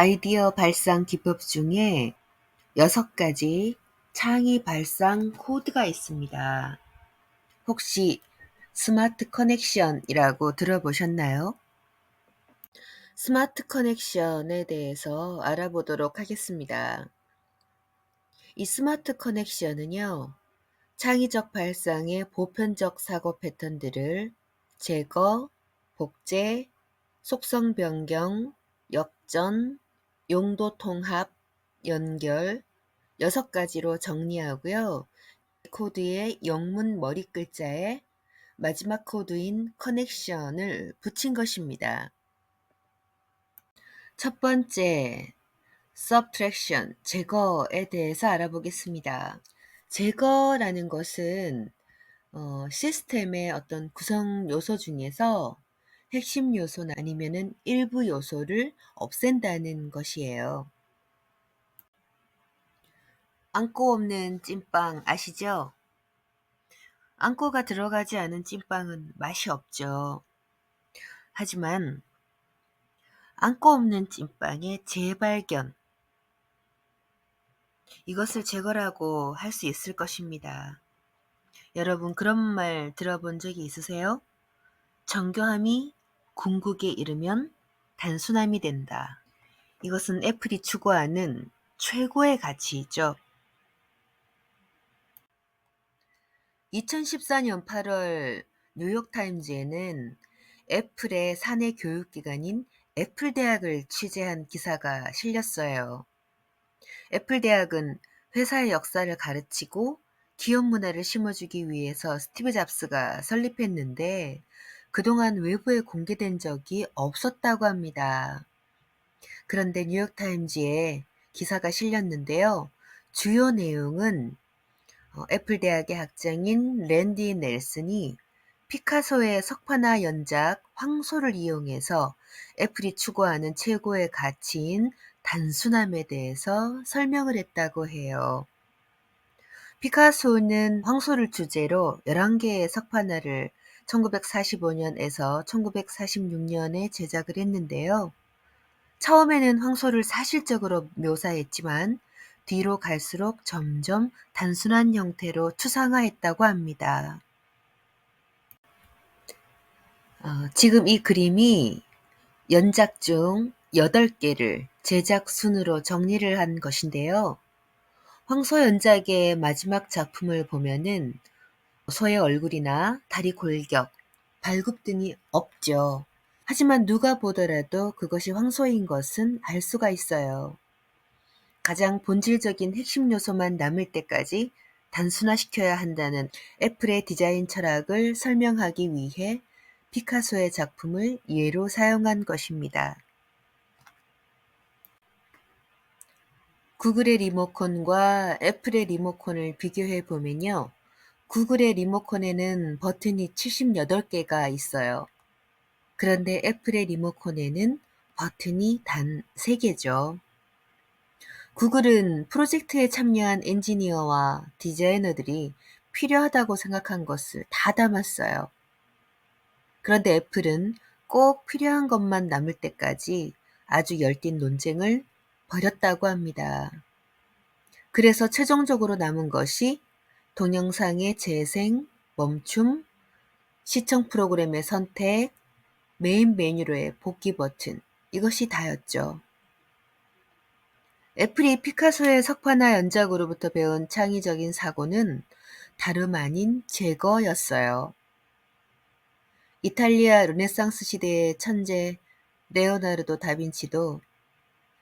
아이디어 발상 기법 중에 6가지 창의 발상 코드가 있습니다. 혹시 스마트 커넥션이라고 들어보셨나요? 스마트 커넥션에 대해서 알아보도록 하겠습니다. 이 스마트 커넥션은요, 창의적 발상의 보편적 사고 패턴들을 제거, 복제, 속성 변경, 역전, 용도 통합, 연결 6가지로 정리하고요. 코드의 영문 머리 글자에 마지막 코드인 커넥션을 붙인 것입니다. 첫 번째, subtraction, 제거에 대해서 알아보겠습니다. 제거라는 것은 시스템의 어떤 구성 요소 중에서 핵심 요소나 아니면은 일부 요소를 없앤다는 것이에요. 안고 없는 찐빵 아시죠? 안고가 들어가지 않은 찐빵은 맛이 없죠. 하지만 안고 없는 찐빵의 재발견, 이것을 제거라고 할 수 있을 것입니다. 여러분 그런 말 들어본 적이 있으세요? 정교함이 궁극에 이르면 단순함이 된다. 이것은 애플이 추구하는 최고의 가치이죠. 2014년 8월 뉴욕타임즈에는 애플의 사내 교육기관인 애플대학을 취재한 기사가 실렸어요. 애플대학은 회사의 역사를 가르치고 기업 문화를 심어주기 위해서 스티브 잡스가 설립했는데 그동안 외부에 공개된 적이 없었다고 합니다. 그런데 뉴욕타임즈에 기사가 실렸는데요. 주요 내용은 애플대학의 학장인 랜디 넬슨이 피카소의 석판화 연작 황소를 이용해서 애플이 추구하는 최고의 가치인 단순함에 대해서 설명을 했다고 해요. 피카소는 황소를 주제로 11개의 석판화를 1945년에서 1946년에 제작을 했는데요. 처음에는 황소를 사실적으로 묘사했지만 뒤로 갈수록 점점 단순한 형태로 추상화했다고 합니다. 지금 이 그림이 연작 중 8개를 제작 순으로 정리를 한 것인데요. 황소 연작의 마지막 작품을 보면은 소의 얼굴이나 다리 골격, 발굽 등이 없죠. 하지만 누가 보더라도 그것이 황소인 것은 알 수가 있어요. 가장 본질적인 핵심 요소만 남을 때까지 단순화시켜야 한다는 애플의 디자인 철학을 설명하기 위해 피카소의 작품을 예로 사용한 것입니다. 구글의 리모컨과 애플의 리모컨을 비교해 보면요. 구글의 리모컨에는 버튼이 78개가 있어요. 그런데 애플의 리모컨에는 버튼이 단 3개죠. 구글은 프로젝트에 참여한 엔지니어와 디자이너들이 필요하다고 생각한 것을 다 담았어요. 그런데 애플은 꼭 필요한 것만 남을 때까지 아주 열띤 논쟁을 벌였다고 합니다. 그래서 최종적으로 남은 것이 동영상의 재생, 멈춤, 시청 프로그램의 선택, 메인 메뉴로의 복귀 버튼, 이것이 다였죠. 애플이 피카소의 석판화 연작으로부터 배운 창의적인 사고는 다름 아닌 제거였어요. 이탈리아 르네상스 시대의 천재 레오나르도 다빈치도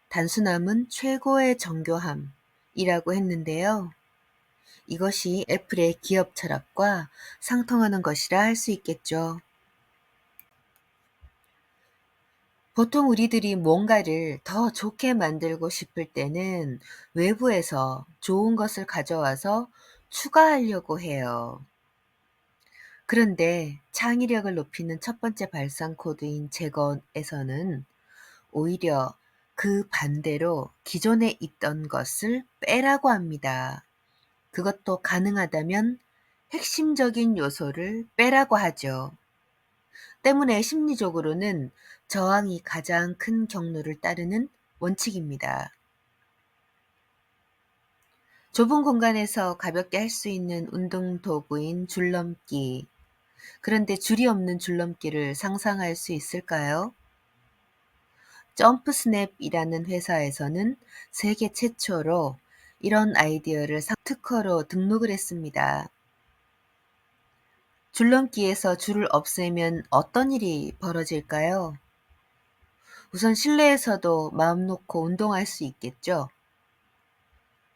단순함은 최고의 정교함이라고 했는데요. 이것이 애플의 기업 철학과 상통하는 것이라 할 수 있겠죠. 보통 우리들이 뭔가를 더 좋게 만들고 싶을 때는 외부에서 좋은 것을 가져와서 추가하려고 해요. 그런데 창의력을 높이는 첫 번째 발상 코드인 제거에서는 오히려 그 반대로 기존에 있던 것을 빼라고 합니다. 그것도 가능하다면 핵심적인 요소를 빼라고 하죠. 때문에 심리적으로는 저항이 가장 큰 경로를 따르는 원칙입니다. 좁은 공간에서 가볍게 할 수 있는 운동 도구인 줄넘기. 그런데 줄이 없는 줄넘기를 상상할 수 있을까요? 점프스냅이라는 회사에서는 세계 최초로 이런 아이디어를 특허로 등록을 했습니다. 줄넘기에서 줄을 없애면 어떤 일이 벌어질까요? 우선 실내에서도 마음 놓고 운동할 수 있겠죠.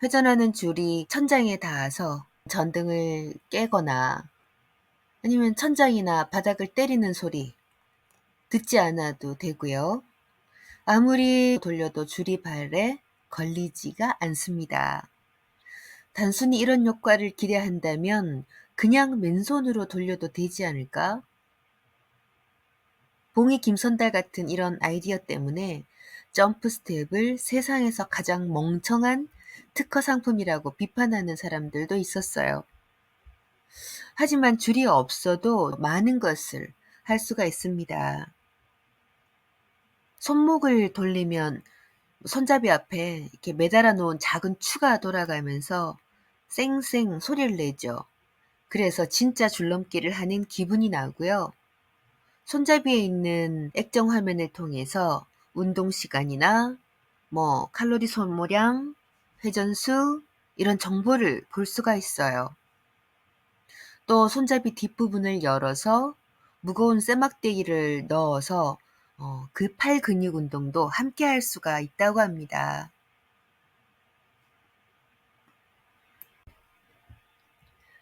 회전하는 줄이 천장에 닿아서 전등을 깨거나 아니면 천장이나 바닥을 때리는 소리 듣지 않아도 되고요. 아무리 돌려도 줄이 발에 걸리지가 않습니다. 단순히 이런 효과를 기대한다면 그냥 맨손으로 돌려도 되지 않을까? 봉이 김선달 같은 이런 아이디어 때문에 점프 스텝을 세상에서 가장 멍청한 특허 상품이라고 비판하는 사람들도 있었어요. 하지만 줄이 없어도 많은 것을 할 수가 있습니다. 손목을 돌리면 손잡이 앞에 이렇게 매달아 놓은 작은 추가 돌아가면서 쌩쌩 소리를 내죠. 그래서 진짜 줄넘기를 하는 기분이 나고요. 손잡이에 있는 액정 화면을 통해서 운동 시간이나 칼로리 소모량, 회전수 이런 정보를 볼 수가 있어요. 또 손잡이 뒷부분을 열어서 무거운 쇠막대기를 넣어서 그 팔 근육 운동도 함께 할 수가 있다고 합니다.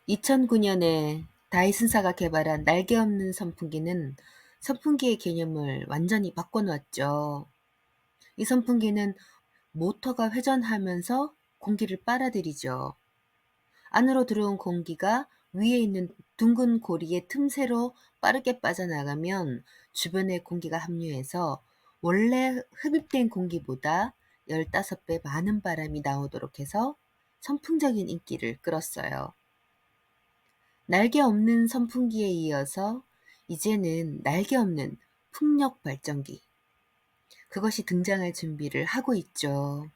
2009년에 다이슨사가 개발한 날개 없는 선풍기는 선풍기의 개념을 완전히 바꿔놓았죠. 이 선풍기는 모터가 회전하면서 공기를 빨아들이죠. 안으로 들어온 공기가 위에 있는 둥근 고리의 틈새로 빠르게 빠져나가면 주변의 공기가 합류해서 원래 흡입된 공기보다 15배 많은 바람이 나오도록 해서 선풍적인 인기를 끌었어요. 날개 없는 선풍기에 이어서 이제는 날개 없는 풍력 발전기. 그것이 등장할 준비를 하고 있죠.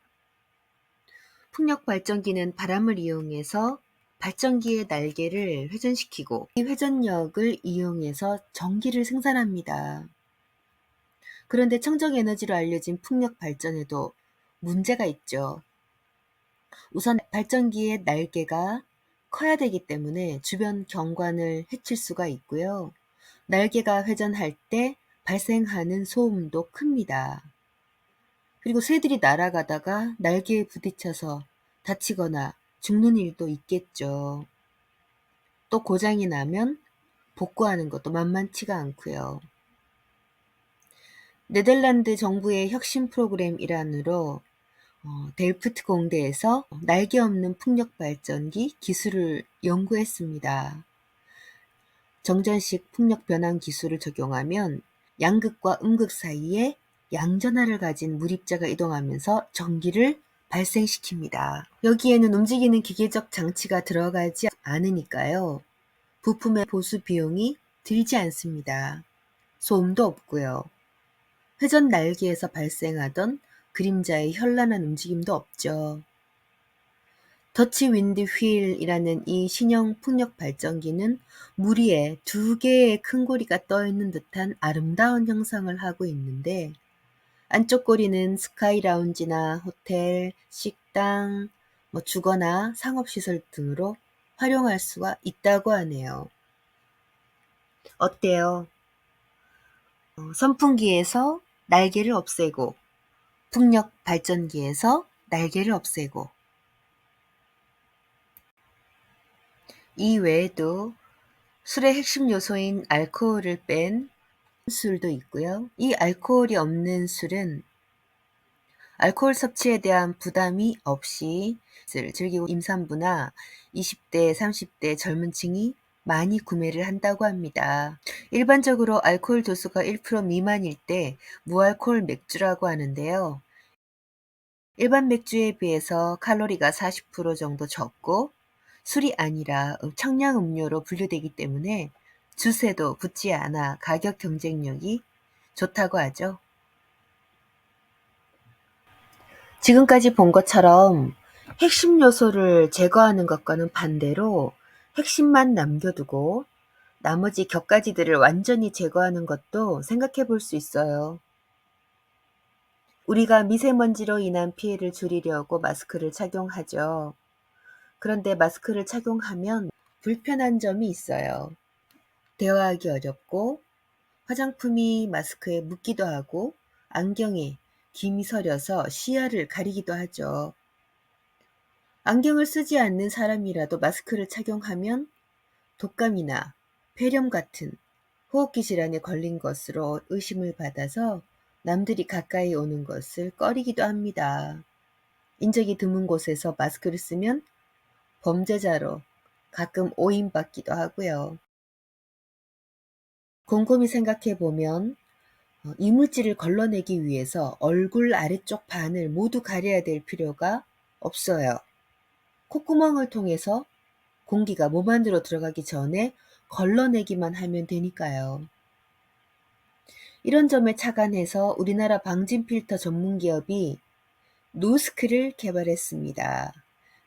풍력 발전기는 바람을 이용해서 발전기의 날개를 회전시키고 이 회전력을 이용해서 전기를 생산합니다. 그런데 청정 에너지로 알려진 풍력 발전에도 문제가 있죠. 우선 발전기의 날개가 커야 되기 때문에 주변 경관을 해칠 수가 있고요. 날개가 회전할 때 발생하는 소음도 큽니다. 그리고 새들이 날아가다가 날개에 부딪혀서 다치거나 죽는 일도 있겠죠. 또 고장이 나면 복구하는 것도 만만치가 않고요. 네덜란드 정부의 혁신 프로그램 일환으로 델프트 공대에서 날개 없는 풍력 발전기 기술을 연구했습니다. 정전식 풍력 변환 기술을 적용하면 양극과 음극 사이에 양전하를 가진 물입자가 이동하면서 전기를 발생시킵니다. 여기에는 움직이는 기계적 장치가 들어가지 않으니까요. 부품의 보수 비용이 들지 않습니다. 소음도 없고요. 회전 날개에서 발생하던 그림자의 현란한 움직임도 없죠. 더치 윈드 휠이라는 이 신형 풍력 발전기는 물 위에 2개의 큰 고리가 떠 있는 듯한 아름다운 형상을 하고 있는데 안쪽 고리는 스카이 라운지나 호텔, 식당, 주거나 상업시설 등으로 활용할 수가 있다고 하네요. 어때요? 선풍기에서 날개를 없애고 풍력 발전기에서 날개를 없애고 이 외에도 술의 핵심 요소인 알코올을 뺀 술도 있고요. 이 알코올이 없는 술은 알코올 섭취에 대한 부담이 없이 술 즐기고 임산부나 20대, 30대 젊은 층이 많이 구매를 한다고 합니다. 일반적으로 알코올 도수가 1% 미만일 때 무알코올 맥주라고 하는데요. 일반 맥주에 비해서 칼로리가 40% 정도 적고 술이 아니라 청량 음료로 분류되기 때문에 주세도 붙지 않아 가격 경쟁력이 좋다고 하죠. 지금까지 본 것처럼 핵심 요소를 제거하는 것과는 반대로 핵심만 남겨두고 나머지 격가지들을 완전히 제거하는 것도 생각해 볼 수 있어요. 우리가 미세먼지로 인한 피해를 줄이려고 마스크를 착용하죠. 그런데 마스크를 착용하면 불편한 점이 있어요. 대화하기 어렵고 화장품이 마스크에 묻기도 하고 안경에 김이 서려서 시야를 가리기도 하죠. 안경을 쓰지 않는 사람이라도 마스크를 착용하면 독감이나 폐렴 같은 호흡기 질환에 걸린 것으로 의심을 받아서 남들이 가까이 오는 것을 꺼리기도 합니다. 인적이 드문 곳에서 마스크를 쓰면 범죄자로 가끔 오인받기도 하고요. 곰곰이 생각해 보면 이물질을 걸러내기 위해서 얼굴 아래쪽 반을 모두 가려야 될 필요가 없어요. 콧구멍을 통해서 공기가 몸 안으로 들어가기 전에 걸러내기만 하면 되니까요. 이런 점에 착안해서 우리나라 방진 필터 전문 기업이 노스크를 개발했습니다.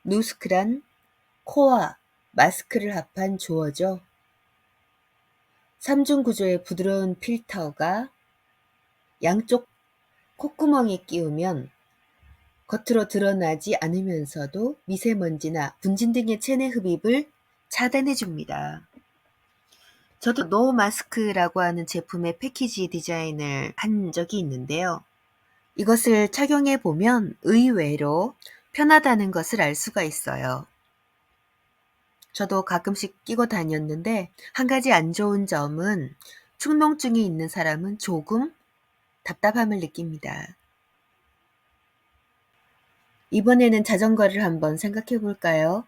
노스크란 코와 마스크를 합한 조어죠. 3중 구조의 부드러운 필터가 양쪽 콧구멍에 끼우면 겉으로 드러나지 않으면서도 미세먼지나 분진 등의 체내 흡입을 차단해 줍니다. 저도 노 마스크라고 하는 제품의 패키지 디자인을 한 적이 있는데요. 이것을 착용해 보면 의외로 편하다는 것을 알 수가 있어요. 저도 가끔씩 끼고 다녔는데 한 가지 안 좋은 점은 축농증이 있는 사람은 조금 답답함을 느낍니다. 이번에는 자전거를 한번 생각해 볼까요?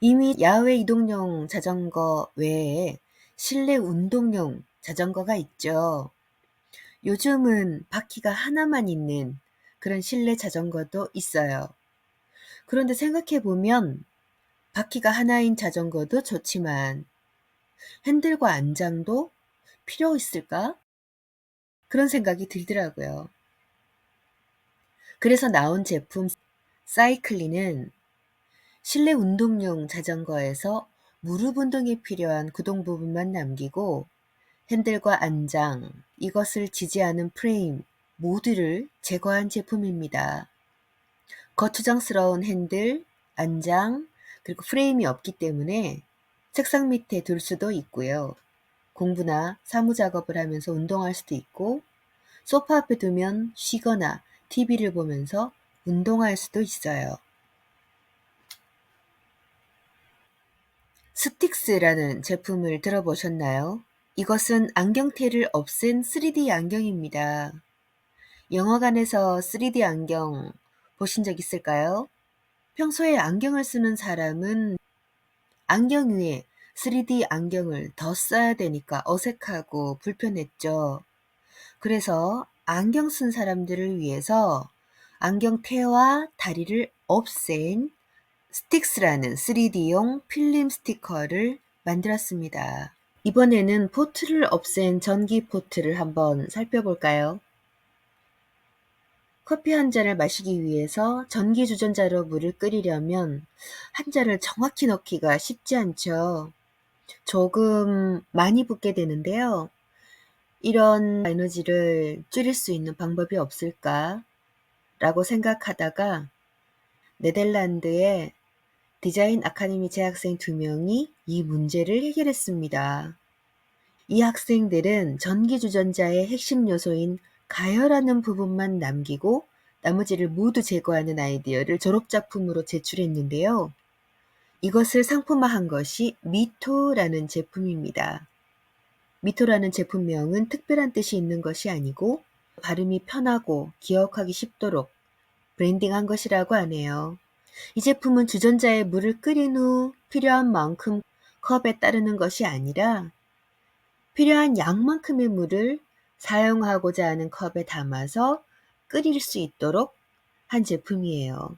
이미 야외 이동용 자전거 외에 실내 운동용 자전거가 있죠. 요즘은 바퀴가 하나만 있는 그런 실내 자전거도 있어요. 그런데 생각해 보면 바퀴가 하나인 자전거도 좋지만 핸들과 안장도 필요 있을까? 그런 생각이 들더라고요. 그래서 나온 제품 사이클리는 실내 운동용 자전거에서 무릎 운동에 필요한 구동 부분만 남기고 핸들과 안장, 이것을 지지하는 프레임 모두를 제거한 제품입니다. 거추장스러운 핸들, 안장, 그리고 프레임이 없기 때문에 책상 밑에 둘 수도 있고요. 공부나 사무 작업을 하면서 운동할 수도 있고 소파 앞에 두면 쉬거나 TV를 보면서 운동할 수도 있어요. 스틱스라는 제품을 들어보셨나요? 이것은 안경테를 없앤 3D 안경입니다. 영화관에서 3D 안경 보신 적 있을까요? 평소에 안경을 쓰는 사람은 안경 위에 3D 안경을 더 써야 되니까 어색하고 불편했죠. 그래서 안경 쓴 사람들을 위해서 안경테와 다리를 없앤 스틱스라는 3D용 필름 스티커를 만들었습니다. 이번에는 포트를 없앤 전기 포트를 한번 살펴볼까요? 커피 한 잔을 마시기 위해서 전기 주전자로 물을 끓이려면 한 잔을 정확히 넣기가 쉽지 않죠. 조금 많이 붓게 되는데요. 이런 에너지를 줄일 수 있는 방법이 없을까? 라고 생각하다가 네덜란드의 디자인 아카데미 재학생 2명이 이 문제를 해결했습니다. 이 학생들은 전기주전자의 핵심 요소인 가열하는 부분만 남기고 나머지를 모두 제거하는 아이디어를 졸업작품으로 제출했는데요. 이것을 상품화한 것이 미토라는 제품입니다. 미토라는 제품명은 특별한 뜻이 있는 것이 아니고 발음이 편하고 기억하기 쉽도록 브랜딩한 것이라고 하네요. 이 제품은 주전자에 물을 끓인 후 필요한 만큼 컵에 따르는 것이 아니라 필요한 양만큼의 물을 사용하고자 하는 컵에 담아서 끓일 수 있도록 한 제품이에요.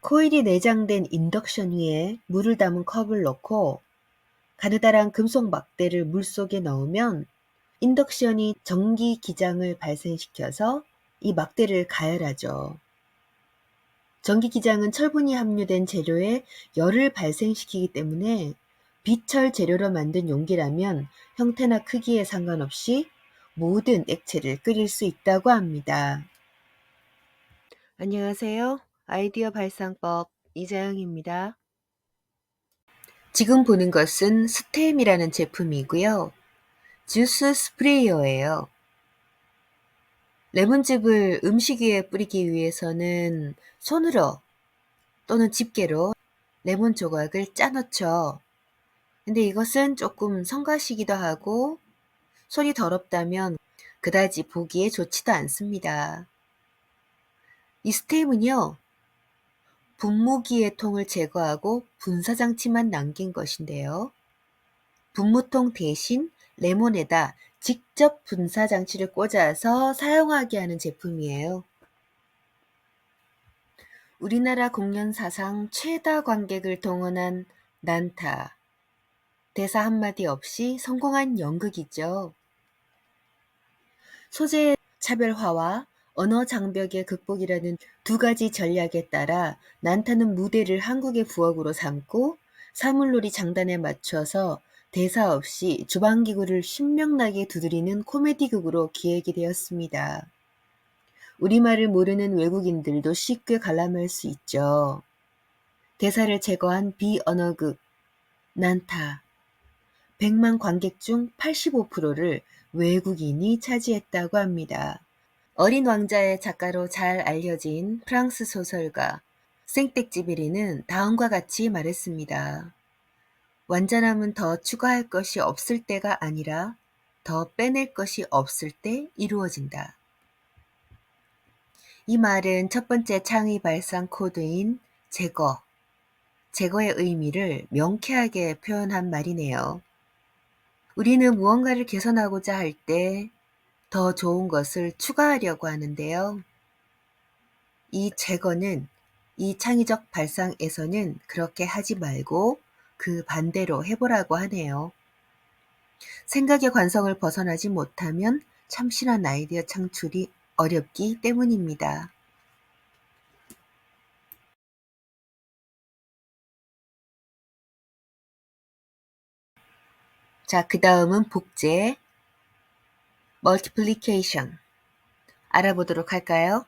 코일이 내장된 인덕션 위에 물을 담은 컵을 넣고 가느다란 금속 막대를 물속에 넣으면 인덕션이 전기 기장을 발생시켜서 이 막대를 가열하죠. 전기기장은 철분이 함유된 재료에 열을 발생시키기 때문에 비철 재료로 만든 용기라면 형태나 크기에 상관없이 모든 액체를 끓일 수 있다고 합니다. 안녕하세요. 아이디어 발상법 이자영입니다. 지금 보는 것은 스템이라는 제품이고요. 주스 스프레이어예요. 레몬즙을 음식 위에 뿌리기 위해서는 손으로 또는 집게로 레몬 조각을 짜놓죠. 근데 이것은 조금 성가시기도 하고 손이 더럽다면 그다지 보기에 좋지도 않습니다. 이 스테임은요, 분무기의 통을 제거하고 분사장치만 남긴 것인데요. 분무통 대신 레몬에다 직접 분사장치를 꽂아서 사용하게 하는 제품이에요. 우리나라 공연 사상 최다 관객을 동원한 난타. 대사 한마디 없이 성공한 연극이죠. 소재의 차별화와 언어 장벽의 극복이라는 두 가지 전략에 따라 난타는 무대를 한국의 부엌으로 삼고 사물놀이 장단에 맞춰서 대사 없이 주방기구를 신명나게 두드리는 코미디극으로 기획이 되었습니다. 우리말을 모르는 외국인들도 쉽게 관람할 수 있죠. 대사를 제거한 비언어극, 난타. 100만 관객 중 85%를 외국인이 차지했다고 합니다. 어린 왕자의 작가로 잘 알려진 프랑스 소설가 생텍쥐베리는 다음과 같이 말했습니다. 완전함은 더 추가할 것이 없을 때가 아니라 더 빼낼 것이 없을 때 이루어진다. 이 말은 첫 번째 창의 발상 코드인 제거의 의미를 명쾌하게 표현한 말이네요. 우리는 무언가를 개선하고자 할 때 더 좋은 것을 추가하려고 하는데요. 이 제거는 이 창의적 발상에서는 그렇게 하지 말고 그 반대로 해보라고 하네요. 생각의 관성을 벗어나지 못하면 참신한 아이디어 창출이 어렵기 때문입니다. 자, 그 다음은 복제, multiplication 알아보도록 할까요?